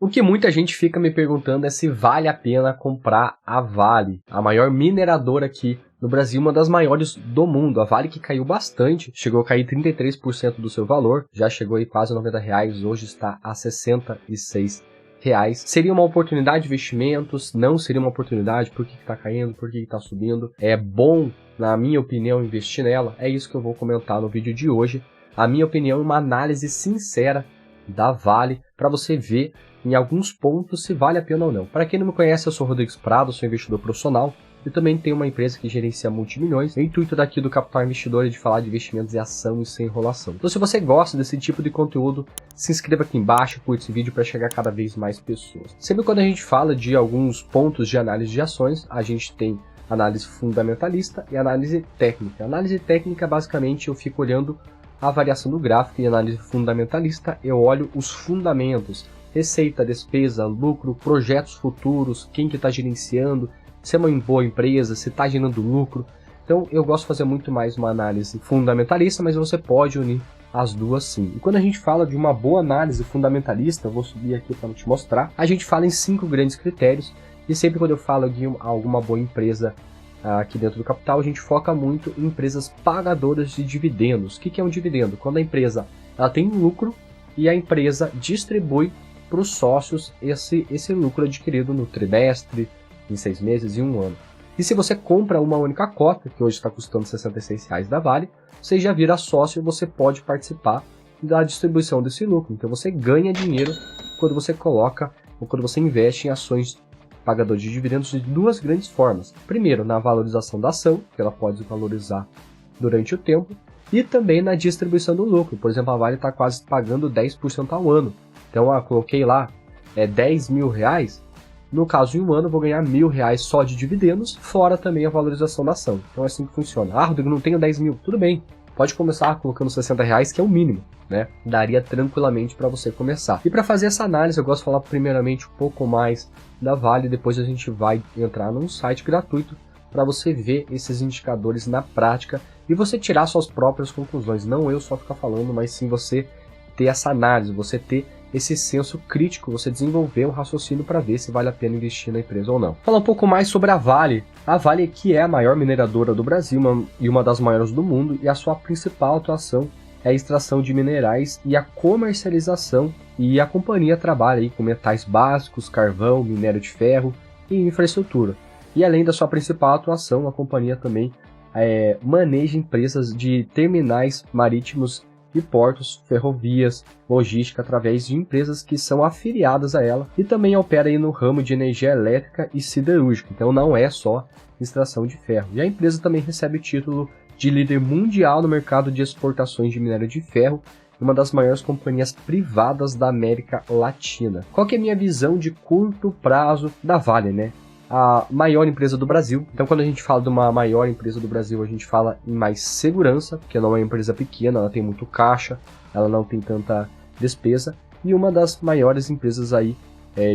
O que muita gente fica me perguntando é se vale a pena comprar a Vale, a maior mineradora aqui no Brasil, uma das maiores do mundo. A Vale que caiu bastante, chegou a cair 33% do seu valor, já chegou aí quase R$90, hoje está a R$66. Seria uma oportunidade de investimentos? Não seria uma oportunidade? Por que está caindo? Por que está subindo? É bom, na minha opinião, investir nela? É isso que eu vou comentar no vídeo de hoje. A minha opinião é uma análise sincera da Vale, para você ver em alguns pontos se vale a pena ou não. Para quem não me conhece, eu sou Rodrigues Prado, sou investidor profissional e também tenho uma empresa que gerencia multimilhões. O intuito daqui do Capital Investidor é de falar de investimentos em ação e sem enrolação. Então, se você gosta desse tipo de conteúdo, se inscreva aqui embaixo, curte esse vídeo para chegar a cada vez mais pessoas. Sempre quando a gente fala de alguns pontos de análise de ações, a gente tem análise fundamentalista e análise técnica. A análise técnica, basicamente, eu fico olhando a variação do gráfico, e análise fundamentalista eu olho os fundamentos, receita, despesa, lucro, projetos futuros, quem que está gerenciando, se é uma boa empresa, se está gerando lucro. Então eu gosto de fazer muito mais uma análise fundamentalista, mas você pode unir as duas sim. E quando a gente fala de uma boa análise fundamentalista, eu vou subir aqui para te mostrar, a gente fala em 5 grandes critérios, e sempre quando eu falo de alguma boa empresa aqui dentro do capital, a gente foca muito em empresas pagadoras de dividendos. O que é um dividendo? Quando a empresa ela tem lucro e a empresa distribui para os sócios esse lucro adquirido no trimestre, em 6 meses e 1 ano. E se você compra uma única cota, que hoje está custando R$66 da Vale, você já vira sócio e você pode participar da distribuição desse lucro. Então você ganha dinheiro quando você coloca ou quando você investe em ações pagador de dividendos de 2 grandes formas. Primeiro, na valorização da ação, que ela pode valorizar durante o tempo, e também na distribuição do lucro. Por exemplo, a Vale está quase pagando 10% ao ano. Então, coloquei lá R$10 mil, no caso de 1 ano eu vou ganhar R$1.000 só de dividendos, fora também a valorização da ação. Então é assim que funciona. Rodrigo, não tenho 10 mil. Tudo bem, pode começar colocando R$60, que é o mínimo, né? Daria tranquilamente para você começar. E para fazer essa análise, eu gosto de falar primeiramente um pouco mais da Vale, depois a gente vai entrar num site gratuito para você ver esses indicadores na prática e você tirar suas próprias conclusões. Não eu só ficar falando, mas sim você ter essa análise, você ter esse senso crítico, você desenvolver um raciocínio para ver se vale a pena investir na empresa ou não. Falar um pouco mais sobre a Vale. A Vale que é a maior mineradora do Brasil e uma das maiores do mundo, e a sua principal atuação é a extração de minerais e a comercialização, e a companhia trabalha aí com metais básicos, carvão, minério de ferro e infraestrutura. E além da sua principal atuação, a companhia também maneja empresas de terminais marítimos e portos, ferrovias, logística através de empresas que são afiliadas a ela, e também opera aí no ramo de energia elétrica e siderúrgica, então não é só extração de ferro. E a empresa também recebe o título de líder mundial no mercado de exportações de minério de ferro, uma das maiores companhias privadas da América Latina. Qual que é a minha visão de curto prazo da Vale, né? A maior empresa do Brasil. Então, quando a gente fala de uma maior empresa do Brasil, a gente fala em mais segurança, porque ela é uma empresa pequena, ela tem muito caixa, ela não tem tanta despesa, e uma das maiores empresas aí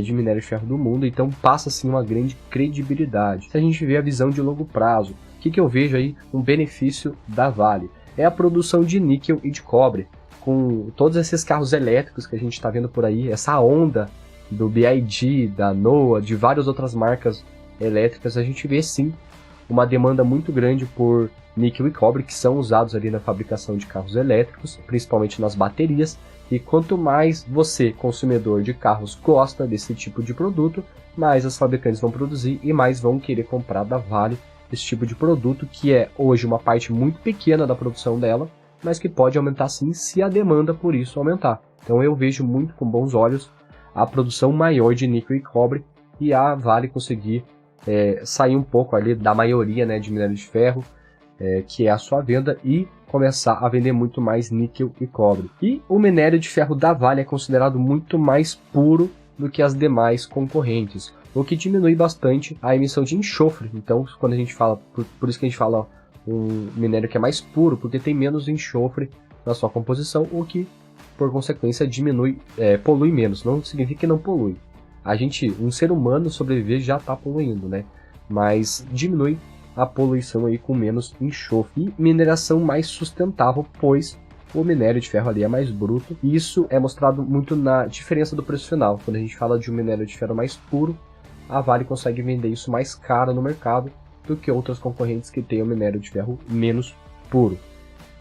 de minério de ferro do mundo, então passa assim uma grande credibilidade. Se a gente vê a visão de longo prazo, o que eu vejo aí um benefício da Vale? É a produção de níquel e de cobre, com todos esses carros elétricos que a gente está vendo por aí, essa onda do BYD, da NOA, de várias outras marcas elétricas, a gente vê sim uma demanda muito grande por níquel e cobre, que são usados ali na fabricação de carros elétricos, principalmente nas baterias, e quanto mais você, consumidor de carros, gosta desse tipo de produto, mais as fabricantes vão produzir e mais vão querer comprar da Vale esse tipo de produto, que é hoje uma parte muito pequena da produção dela, mas que pode aumentar sim se a demanda por isso aumentar. Então eu vejo muito com bons olhos a produção maior de níquel e cobre, e a Vale conseguir sair um pouco ali da maioria, né, de minério de ferro, que é a sua venda, e começar a vender muito mais níquel e cobre. E o minério de ferro da Vale é considerado muito mais puro do que as demais concorrentes, o que diminui bastante a emissão de enxofre. Então, quando a gente fala, por isso que a gente fala um minério que é mais puro, porque tem menos enxofre na sua composição, o que por consequência polui menos. Não significa que não polui. Um ser humano sobreviver já está poluindo, né? Mas diminui a poluição aí com menos enxofre. E mineração mais sustentável, pois o minério de ferro ali é mais bruto, e isso é mostrado muito na diferença do preço final. Quando a gente fala de um minério de ferro mais puro, a Vale consegue vender isso mais caro no mercado do que outras concorrentes que têm o minério de ferro menos puro.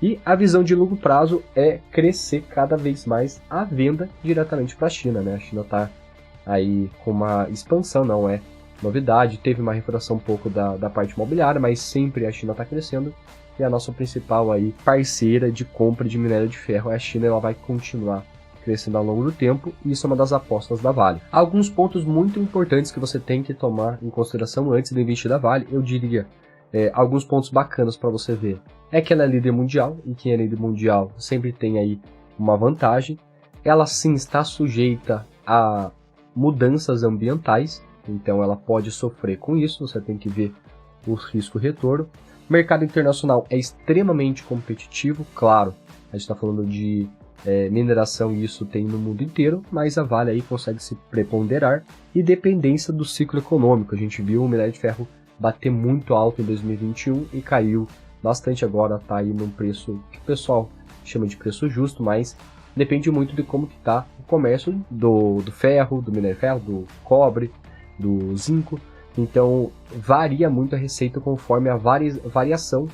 E a visão de longo prazo é crescer cada vez mais a venda diretamente para a China, né? A China está aí com uma expansão, não é novidade, teve uma refração um pouco da parte imobiliária, mas sempre a China está crescendo, e a nossa principal aí parceira de compra de minério de ferro é a China. Ela vai continuar crescendo ao longo do tempo, e isso é uma das apostas da Vale. Alguns pontos muito importantes que você tem que tomar em consideração antes de investir da Vale, eu diria, alguns pontos bacanas para você ver. É que ela é líder mundial, e quem é líder mundial sempre tem aí uma vantagem. Ela sim está sujeita a mudanças ambientais, então ela pode sofrer com isso, você tem que ver o risco-retorno. O mercado internacional é extremamente competitivo, claro, a gente está falando de mineração, e isso tem no mundo inteiro, mas a Vale aí consegue se preponderar, e dependência do ciclo econômico. A gente viu o minério de ferro bater muito alto em 2021 e caiu bastante agora, está aí num preço que o pessoal chama de preço justo, mas depende muito de como que está o comércio do ferro, do minério de ferro, do cobre, do zinco. Então varia muito a receita conforme a variação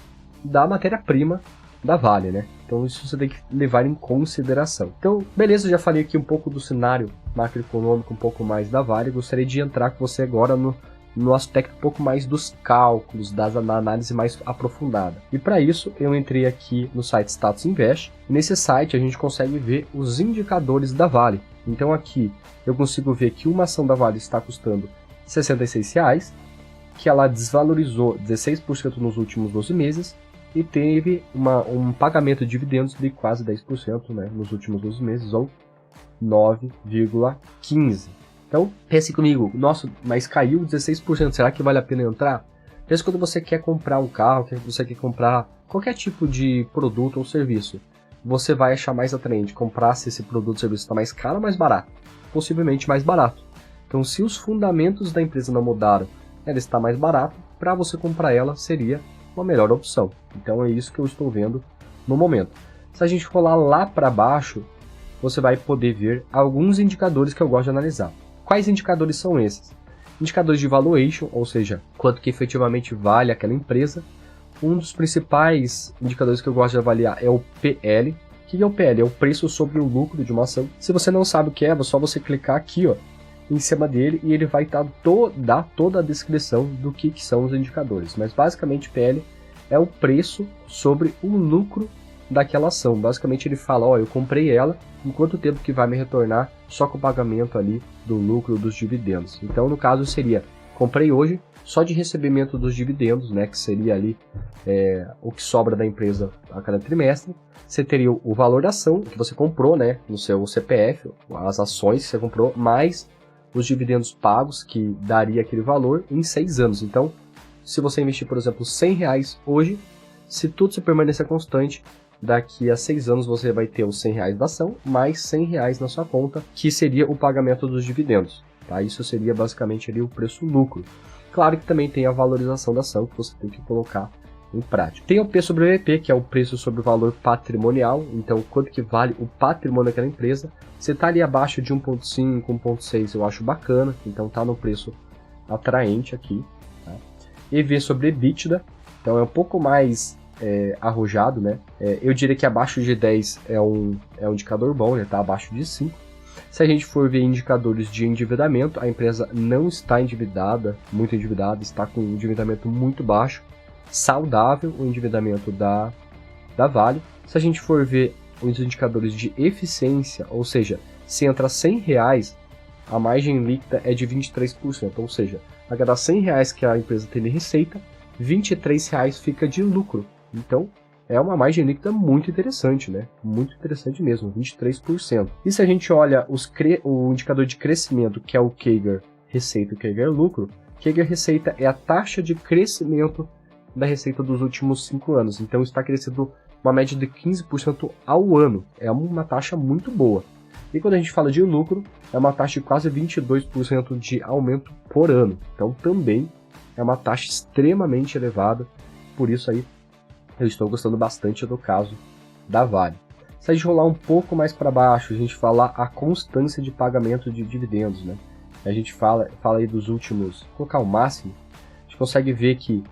da matéria-prima da Vale, né? Então isso você tem que levar em consideração. Então, beleza, já falei aqui um pouco do cenário macroeconômico, um pouco mais da Vale. Gostaria de entrar com você agora no aspecto um pouco mais dos cálculos, da análise mais aprofundada. E para isso, eu entrei aqui no site Status Invest. Nesse site, a gente consegue ver os indicadores da Vale. Então aqui, eu consigo ver que uma ação da Vale está custando R$ 66, que ela desvalorizou 16% nos últimos 12 meses, e teve um pagamento de dividendos de quase 10%, né, nos últimos 12 meses, ou 9,15%. Então, pense comigo, nossa, mas caiu 16%, será que vale a pena entrar? Pense quando você quer comprar um carro, quando você quer comprar qualquer tipo de produto ou serviço. Você vai achar mais atraente comprar se esse produto ou serviço está mais caro ou mais barato? Possivelmente mais barato. Então, se os fundamentos da empresa não mudaram, ela está mais barata, para você comprar ela seria uma melhor opção. Então, é isso que eu estou vendo no momento. Se a gente rolar lá para baixo, você vai poder ver alguns indicadores que eu gosto de analisar. Quais indicadores são esses? Indicadores de valuation, ou seja, quanto que efetivamente vale aquela empresa. Um dos principais indicadores que eu gosto de avaliar é o PL. O que é o PL? É o preço sobre o lucro de uma ação. Se você não sabe o que é só você clicar aqui, ó, em cima dele, e ele vai dar toda a descrição do que são os indicadores. Mas basicamente PL é o preço sobre o lucro daquela ação. Basicamente ele fala, ó, eu comprei ela, em quanto tempo que vai me retornar só com o pagamento ali do lucro dos dividendos. Então no caso seria, comprei hoje, só de recebimento dos dividendos, né, que seria ali o que sobra da empresa a cada trimestre. Você teria o valor da ação que você comprou, né, no seu CPF, as ações que você comprou, mais os dividendos pagos, que daria aquele valor em 6 anos. Então, se você investir, por exemplo, R$100 hoje, se tudo se permanecer constante, daqui a 6 anos você vai ter os R$100 da ação, mais R$100 na sua conta, que seria o pagamento dos dividendos. Tá? Isso seria basicamente ali o preço-lucro. Claro que também tem a valorização da ação, que você tem que colocar em prática. Tem o P sobre o VP, que é o preço sobre o valor patrimonial, então quanto que vale o patrimônio daquela empresa. Você está ali abaixo de 1.5, 1.6, eu acho bacana, então está no preço atraente aqui. Tá? EV sobre EBITDA, então é um pouco mais arrojado, né? Eu diria que abaixo de 10 é um indicador bom, está abaixo de 5. Se a gente for ver indicadores de endividamento, a empresa não está endividada, muito endividada, está com um endividamento muito baixo, saudável o endividamento da Vale. Se a gente for ver os indicadores de eficiência, ou seja, se entra R$100, a margem líquida é de 23%, ou seja, a cada R$100 que a empresa tem de receita, R$23 fica de lucro. Então, é uma margem líquida muito interessante, né? Muito interessante mesmo, 23%. E se a gente olha o indicador de crescimento, que é o CAGR receita e o CAGR lucro, CAGR receita é a taxa de crescimento da receita dos últimos 5 anos. Então, está crescendo uma média de 15% ao ano. É uma taxa muito boa. E quando a gente fala de lucro, é uma taxa de quase 22% de aumento por ano. Então, também é uma taxa extremamente elevada. Por isso aí, eu estou gostando bastante do caso da Vale. Se a gente rolar um pouco mais para baixo, a gente falar a constância de pagamento de dividendos, né? A gente fala aí dos últimos, vou colocar o máximo, a gente consegue ver que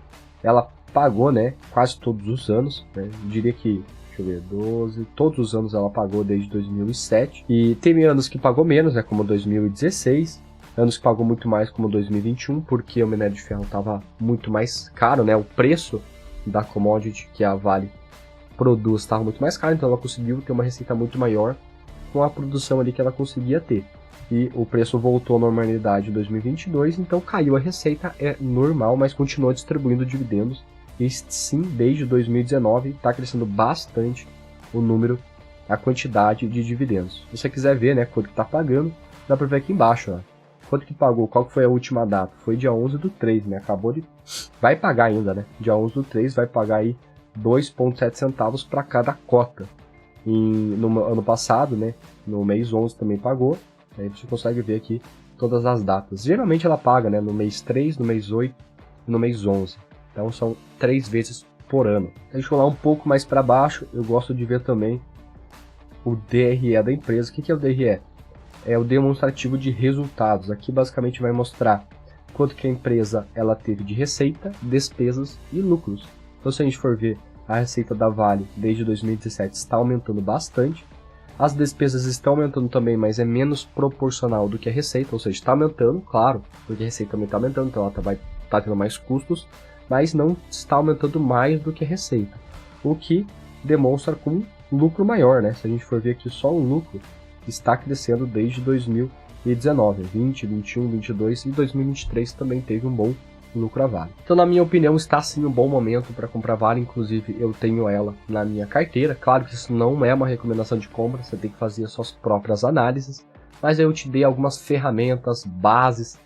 ela pagou, né, quase todos os anos, né? Eu diria que, deixa eu ver, 12, todos os anos ela pagou desde 2007, e teve anos que pagou menos, né, como 2016, anos que pagou muito mais como 2021, porque o minério de ferro estava muito mais caro, né, o preço da commodity que a Vale produz estava muito mais caro, então ela conseguiu ter uma receita muito maior com a produção ali que ela conseguia ter. E o preço voltou à normalidade em 2022, então caiu a receita, é normal, mas continuou distribuindo dividendos. E sim, desde 2019 está crescendo bastante o número, a quantidade de dividendos. Se você quiser ver, né, quanto que está pagando, dá para ver aqui embaixo, ó. Quanto que pagou, qual que foi a última data? Foi dia 11/3, né, acabou de... Vai pagar ainda, né, dia 11/3 vai pagar aí 2,7 centavos para cada cota. No ano passado, né, no mês 11 também pagou. Aí você consegue ver aqui todas as datas. Geralmente ela paga, né, no mês 3, no mês 8 e no mês 11. Então são 3 vezes por ano. Deixa eu rolar um pouco mais para baixo. Eu gosto de ver também o DRE da empresa. O que é o DRE? É o demonstrativo de resultados. Aqui basicamente vai mostrar quanto que a empresa ela teve de receita, despesas e lucros. Então se a gente for ver, a receita da Vale desde 2017 está aumentando bastante. As despesas estão aumentando também, mas é menos proporcional do que a receita, ou seja, está aumentando, claro, porque a receita também está aumentando, então ela vai estar tendo mais custos, mas não está aumentando mais do que a receita, o que demonstra com um lucro maior, né? Se a gente for ver aqui, só o lucro está crescendo desde 2019, 20, 21, 22 e 2023 também teve um bom lucro a Vale. Então, na minha opinião, está sim um bom momento para comprar Vale, inclusive eu tenho ela na minha carteira. Claro que isso não é uma recomendação de compra, você tem que fazer as suas próprias análises, mas eu te dei algumas ferramentas, bases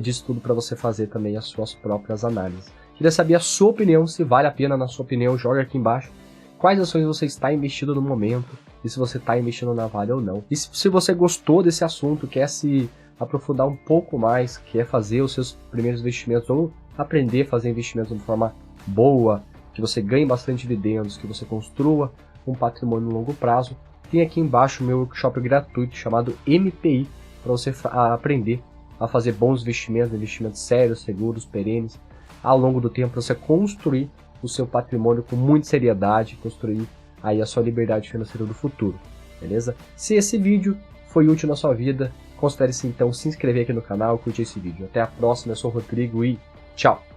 de estudo para você fazer também as suas próprias análises. Queria saber a sua opinião, se vale a pena, na sua opinião, joga aqui embaixo. Quais ações você está investindo no momento, e se você está investindo na Vale ou não. E se você gostou desse assunto, quer se aprofundar um pouco mais, quer fazer os seus primeiros investimentos ou aprender a fazer investimentos de forma boa, que você ganhe bastante dividendos, que você construa um patrimônio no longo prazo, tem aqui embaixo o meu workshop gratuito chamado MPI, para você aprender a fazer bons investimentos sérios, seguros, perenes, ao longo do tempo, para você construir o seu patrimônio com muita seriedade, construir aí a sua liberdade financeira do futuro, beleza? Se esse vídeo foi útil na sua vida, considere-se então se inscrever aqui no canal e curtir esse vídeo. Até a próxima, eu sou o Rodrigo e tchau!